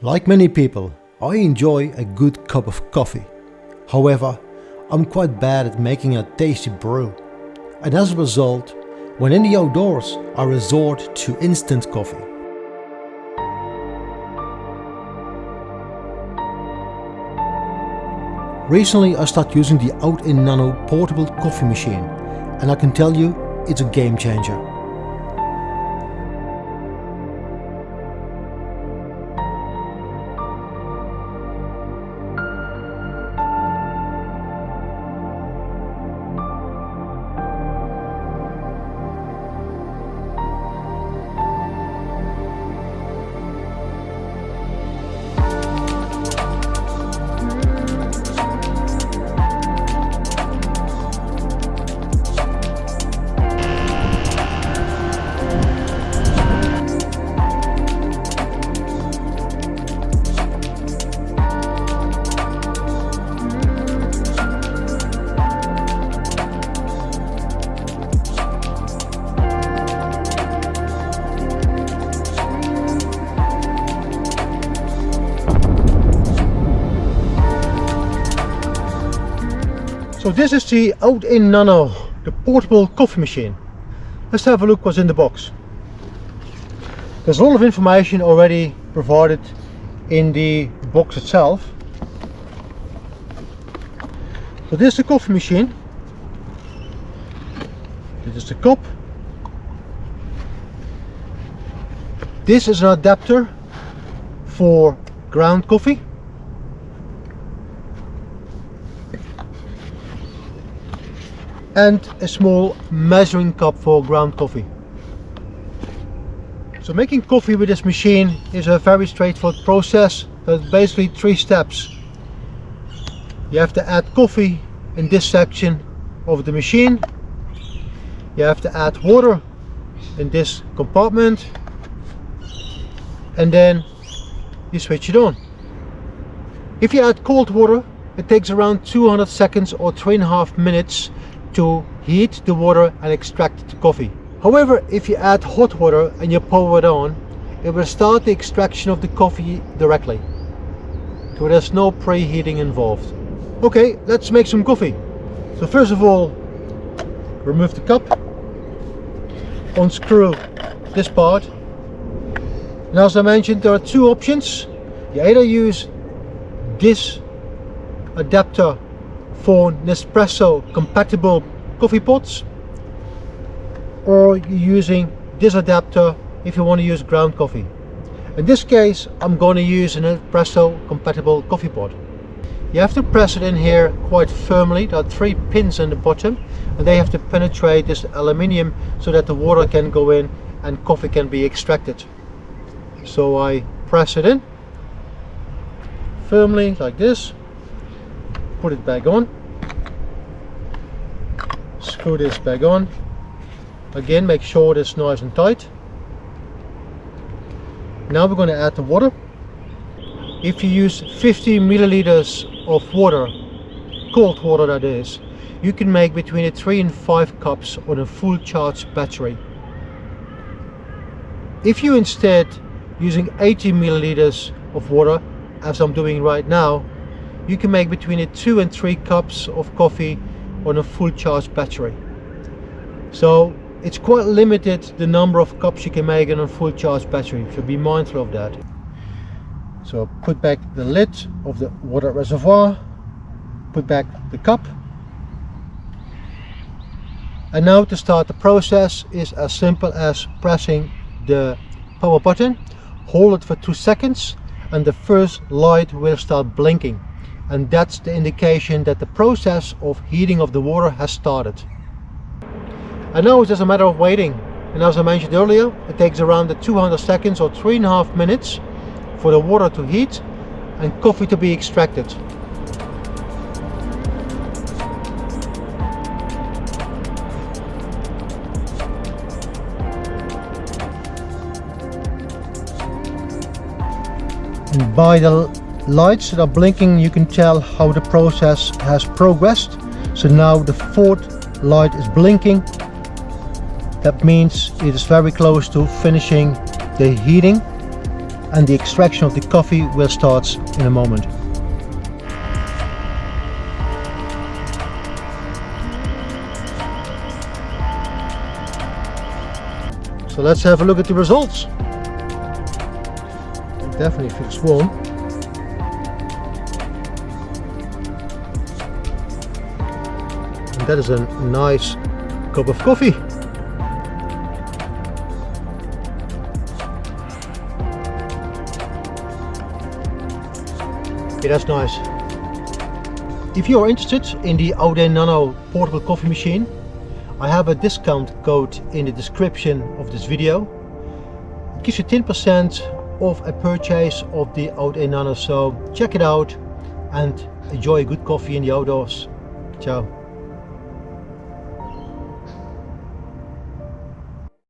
Like many people, I enjoy a good cup of coffee. However, I'm quite bad at making a tasty brew. And as a result, when in the outdoors, I resort to instant coffee. Recently I started using the OutIn Nano portable coffee machine, and I can tell you, it's a game changer. So this is the OutIn Nano, the portable coffee machine. Let's have a look what's in the box. There's a lot of information already provided in the box itself. So this is the coffee machine. This is the cup. This is an adapter for ground coffee. And a small measuring cup for ground coffee. So making coffee with this machine is a very straightforward process. There's basically 3 steps. You have to add coffee in this section of the machine. You have to add water in this compartment. And then you switch it on. If you add cold water, it takes around 200 seconds or 3.5 minutes to heat the water and extract the coffee. However, if you add hot water and you pour it on, it will start the extraction of the coffee directly. So there's no preheating involved. Okay, let's make some coffee. So first of all, remove the cup, unscrew this part. And as I mentioned, there are 2 options. You either use this adapter for Nespresso compatible coffee pots, or you're using this adapter if you want to use ground coffee. In this case, I'm going to use an Expresso compatible coffee pot. You have to press it in here quite firmly. There are 3 pins in the bottom, and they have to penetrate this aluminium so that the water can go in and coffee can be extracted. So I press it in firmly like this. Put it back on, screw this back on, again make sure it's nice and tight. Now we're going to add the water. If you use 50 milliliters of water, cold water that is, you can make between 3 and 5 cups on a full charge battery. If you instead using 80 milliliters of water, as I'm doing right now, you can make between 2 and 3 cups of coffee on a full charge battery. So it's quite limited the number of cups you can make on a full charge battery, so be mindful of that. So put back the lid of the water reservoir, put back the cup. And now to start the process is as simple as pressing the power button, hold it for 2 seconds, and the first light will start blinking. And that's the indication that the process of heating of the water has started. And now it's just a matter of waiting. And as I mentioned earlier, it takes around 200 seconds or 3.5 minutes for the water to heat and coffee to be extracted. And by the lights that are blinking, you can tell how the process has progressed. So now the 4th light is blinking. That means it is very close to finishing the heating. and the extraction of the coffee will start in a moment. So let's have a look at the results. It definitely feels warm. And that is a nice cup of coffee. Okay, that's nice. If you are interested in the OutIn Nano portable coffee machine, I have a discount code in the description of this video. It gives you 10% off a purchase of the OutIn Nano, so check it out and enjoy a good coffee in the outdoors. Ciao.